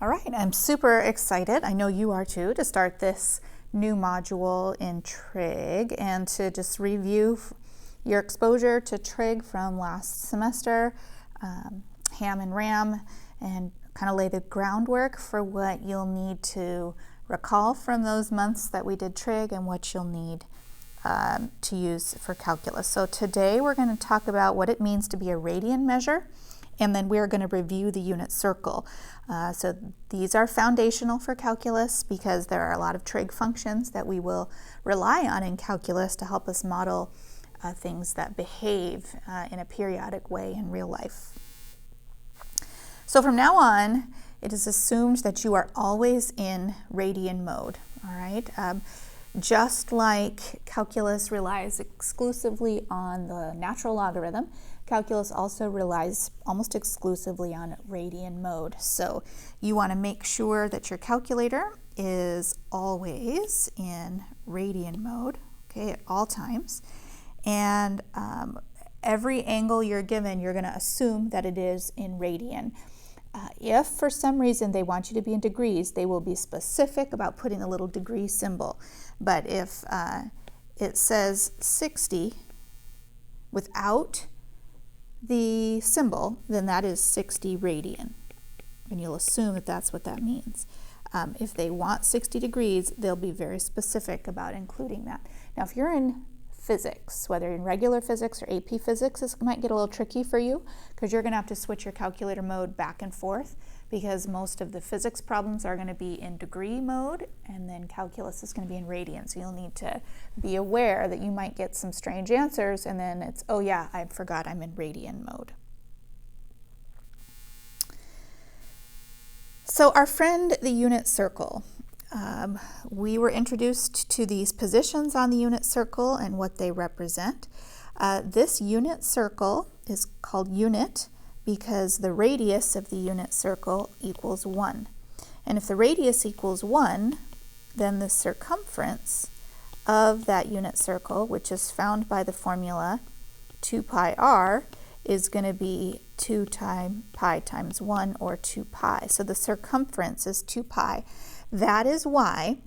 All right, I'm super excited, I know you are too, to start this new module in trig and to just review your exposure to trig from last semester, ham and ram, and kind of lay the groundwork for what you'll need to recall from those months that we did trig and what you'll need to use for calculus. So today we're going to talk about what it means to be a radian measure, and then we're going to review the unit circle. So these are foundational for calculus because there are a lot of trig functions that we will rely on in calculus to help us model things that behave in a periodic way in real life. So from now on, it is assumed that you are always in radian mode, all right? Just like calculus relies exclusively on the natural logarithm, calculus also relies almost exclusively on radian mode. So you want to make sure that your calculator is always in radian mode, okay, at all times. And every angle you're given, you're going to assume that it is in radian. If for some reason they want you to be in degrees, they will be specific about putting a little degree symbol. But if it says 60 without the symbol, then that is 60 radian. And you'll assume that that's what that means. If they want 60 degrees, they'll be very specific about including that. Now, if you're in physics, whether in regular physics or AP physics, this might get a little tricky for you because you're going to have to switch your calculator mode back and forth because most of the physics problems are going to be in degree mode and then calculus is going to be in radian. So you'll need to be aware that you might get some strange answers and then it's, oh yeah, I forgot I'm in radian mode. So our friend, the unit circle. We were introduced to these positions on the unit circle and what they represent. This unit circle is called unit because the radius of the unit circle equals 1. And if the radius equals 1, then the circumference of that unit circle, which is found by the formula 2 pi r, is going to be 2 times pi times 1, or 2 pi. So the circumference is 2 pi. That is why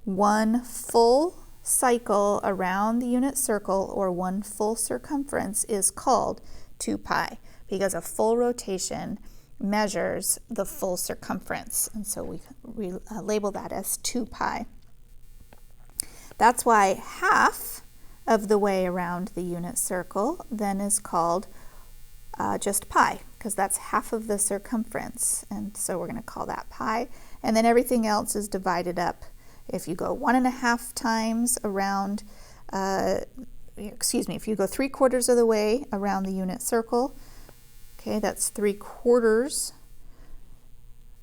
one full cycle around the unit circle, or one full circumference, is called 2 pi, because a full rotation measures the full circumference. And so we label that as 2 pi. That's why half of the way around the unit circle then is called just pi, because that's half of the circumference. And so we're going to call that pi. And then everything else is divided up. If you go 1.5 times around, if you go 3/4 of the way around the unit circle, okay, that's 3/4.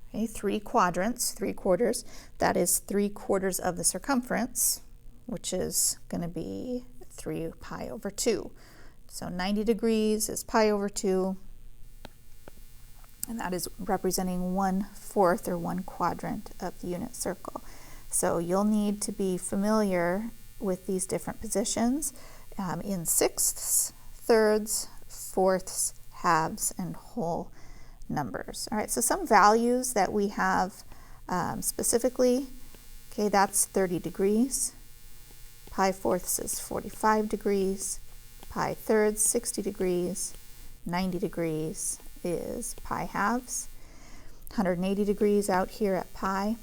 Okay, 3 quadrants, 3/4. That is 3/4 of the circumference, which is going to be 3 pi over 2. So 90 degrees is pi over 2. And that is representing 1/4 or 1 quadrant of the unit circle. So you'll need to be familiar with these different positions in sixths, thirds, fourths, halves, and whole numbers. All right, so some values that we have specifically, okay, that's 30 degrees. Pi fourths is 45 degrees. Pi thirds, 60 degrees. 90 degrees is pi halves, 180 degrees out here at pi.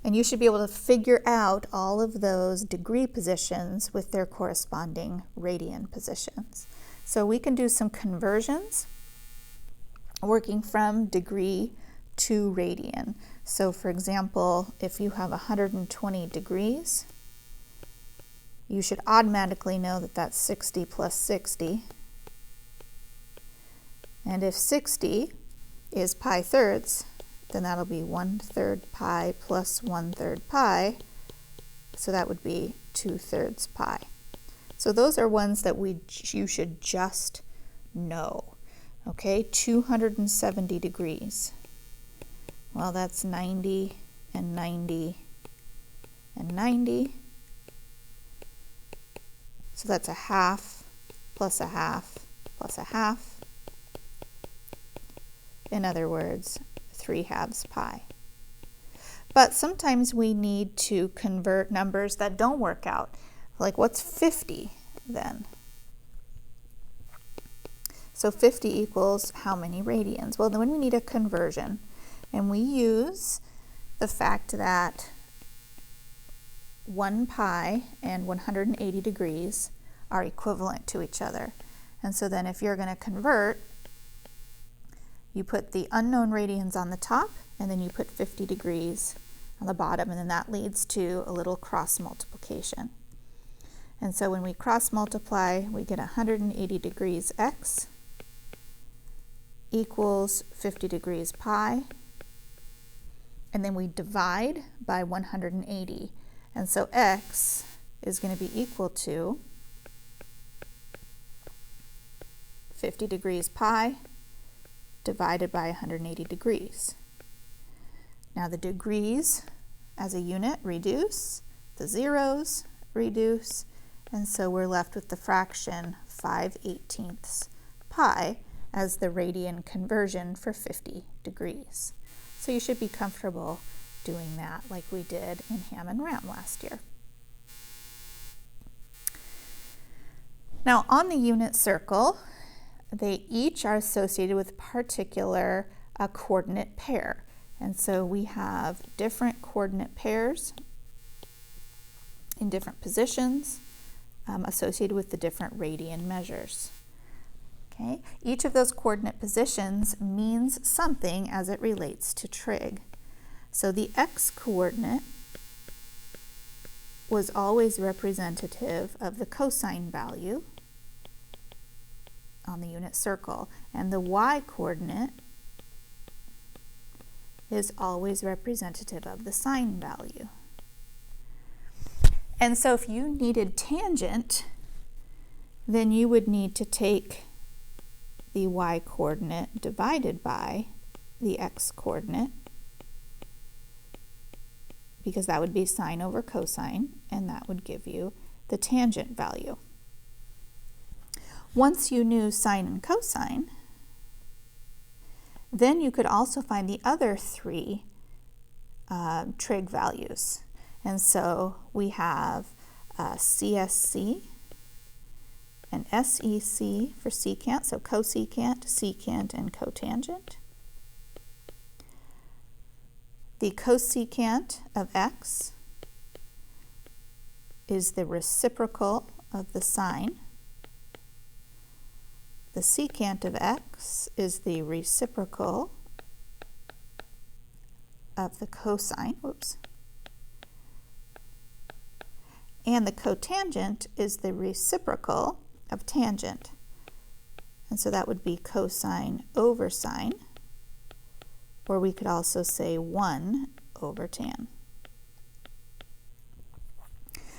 And you should be able to figure out all of those degree positions with their corresponding radian positions. So we can do some conversions working from degree to radian. So for example, if you have 120 degrees, you should automatically know that that's 60 plus 60. And if 60 is pi thirds, then that'll be 1/3 pi plus 1/3 pi. So that would be 2/3 pi. So those are ones that you should just know. Okay, 270 degrees. Well, that's 90 and 90 and 90. So that's a half plus a half plus a half. In other words, 3/2 pi. But sometimes we need to convert numbers that don't work out. Like, what's 50 then? So 50 equals how many radians? Well, then we need a conversion, and we use the fact that 1 pi and 180 degrees are equivalent to each other. And so then if you're going to convert, you put the unknown radians on the top, and then you put 50 degrees on the bottom, and then that leads to a little cross multiplication. And so when we cross multiply, we get 180 degrees x equals 50 degrees pi, and then we divide by 180. And so x is going to be equal to 50 degrees pi divided by 180 degrees. Now the degrees as a unit reduce, the zeros reduce, and so we're left with the fraction 5/18 pi as the radian conversion for 50 degrees. So you should be comfortable doing that like we did in Ham and Ram last year. Now on the unit circle, they each are associated with a particular coordinate pair. And so we have different coordinate pairs in different positions associated with the different radian measures. Okay? Each of those coordinate positions means something as it relates to trig. So the x-coordinate was always representative of the cosine value on the unit circle, and the y-coordinate is always representative of the sine value. And so if you needed tangent, then you would need to take the y-coordinate divided by the x-coordinate, because that would be sine over cosine, and that would give you the tangent value. Once you knew sine and cosine, then you could also find the other three trig values. And so we have CSC and SEC for secant, so cosecant, secant, and cotangent. The cosecant of x is the reciprocal of the sine. The secant of x is the reciprocal of the cosine, and the cotangent is the reciprocal of tangent. And so that would be cosine over sine, or we could also say 1 over tan.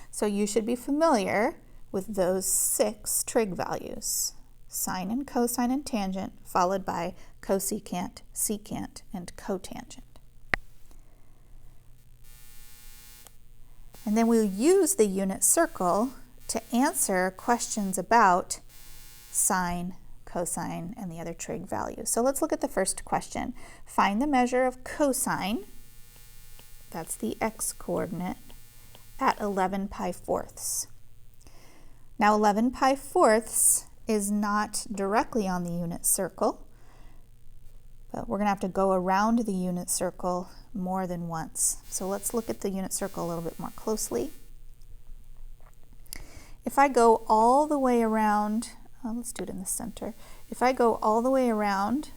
So you should be familiar with those 6 trig values: sine and cosine and tangent, followed by cosecant, secant, and cotangent. And then we'll use the unit circle to answer questions about sine, cosine, and the other trig values. So let's look at the first question. Find the measure of cosine, that's the x-coordinate, at 11 pi fourths. Now 11 pi fourths is not directly on the unit circle, but we're going to have to go around the unit circle more than once. So let's look at the unit circle a little bit more closely. If I go all the way around, let's do it in the center. If I go all the way around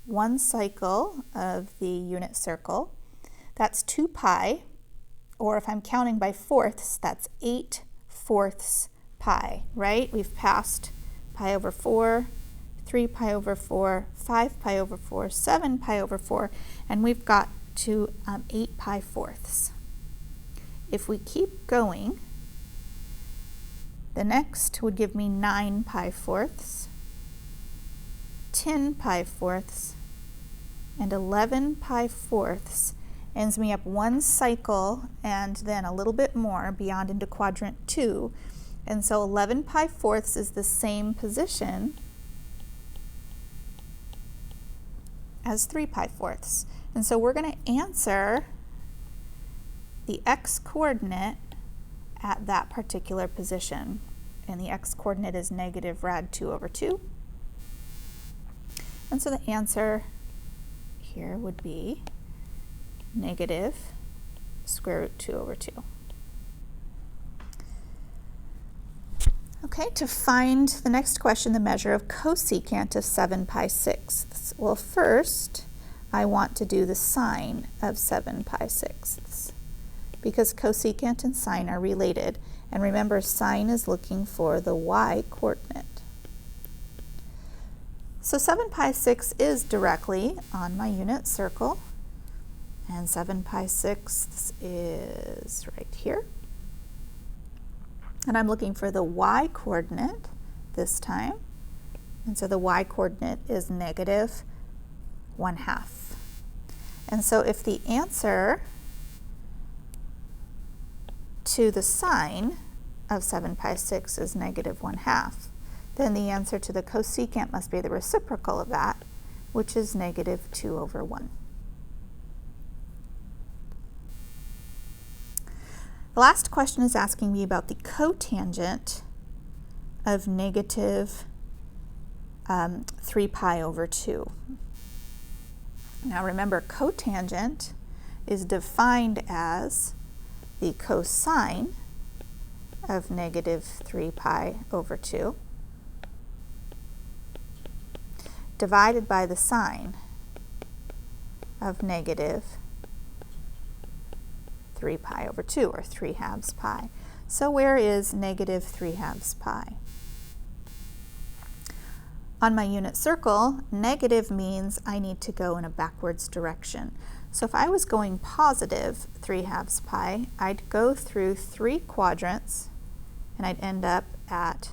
one cycle of the unit circle, that's 2 pi, or if I'm counting by fourths, that's 8 fourths pi, right? We've passed pi over 4, 3 pi over 4, 5 pi over 4, 7 pi over 4, and we've got to 8 pi fourths. If we keep going, the next would give me 9 pi fourths, 10 pi fourths, and 11 pi fourths ends me up one cycle and then a little bit more beyond into quadrant 2. And so 11 pi fourths is the same position as 3 pi fourths. And so we're going to answer the x-coordinate at that particular position. And the x-coordinate is negative rad 2 over 2. And so the answer here would be negative square root 2 over 2. Okay, to find the next question, the measure of cosecant of 7 pi sixths. Well, first, I want to do the sine of 7 pi sixths, because cosecant and sine are related. And remember, sine is looking for the y-coordinate. So 7 pi 6 is directly on my unit circle, and 7 pi sixths is right here. And I'm looking for the y-coordinate this time. And so the y-coordinate is negative 1/2. And so if the answer to the sine of 7 pi 6 is negative 1/2, then the answer to the cosecant must be the reciprocal of that, which is negative 2 over 1. The last question is asking me about the cotangent of negative 3 pi over 2. Now remember, cotangent is defined as the cosine of negative 3 pi over 2 divided by the sine of negative 3 pi over 2, or 3/2 pi. So where is negative 3/2 pi? On my unit circle, negative means I need to go in a backwards direction. So if I was going positive 3/2 pi, I'd go through 3 quadrants and I'd end up at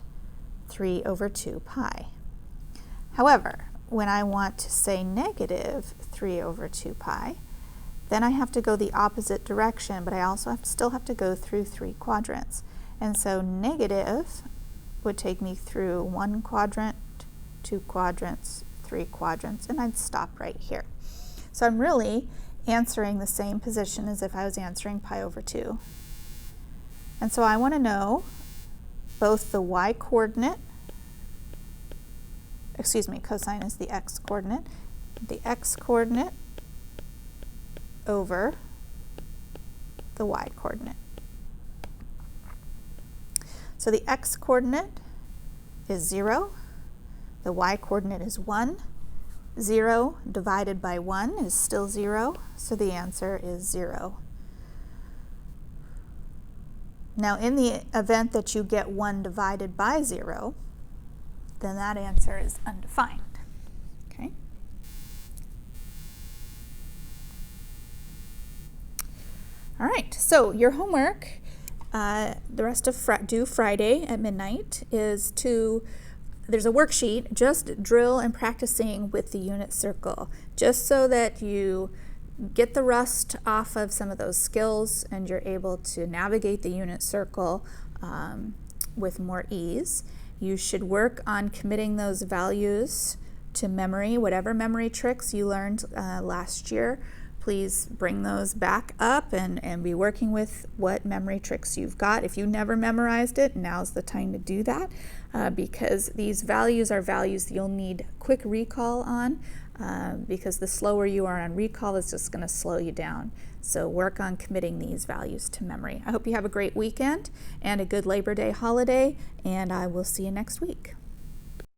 3 over 2 pi. However, when I want to say negative 3 over 2 pi, then I have to go the opposite direction, but I also still have to go through 3 quadrants. And so negative would take me through 1 quadrant, 2 quadrants, 3 quadrants, and I'd stop right here. So I'm really answering the same position as if I was answering pi over 2. And so I want to know both the y-coordinate, cosine is the x-coordinate, the x-coordinate over the y-coordinate. So the x-coordinate is 0, the y-coordinate is 1. 0 divided by 1 is still 0, so the answer is 0. Now in the event that you get 1 divided by 0, then that answer is undefined. Okay? All right, so your homework the rest of due Friday at midnight is there's a worksheet, just drill and practicing with the unit circle, just so that you get the rust off of some of those skills and you're able to navigate the unit circle with more ease. You should work on committing those values to memory, whatever memory tricks you learned last year. Please bring those back up and be working with what memory tricks you've got. If you never memorized it, now's the time to do that because these values are values you'll need quick recall on because the slower you are on recall, it's just going to slow you down. So work on committing these values to memory. I hope you have a great weekend and a good Labor Day holiday, and I will see you next week.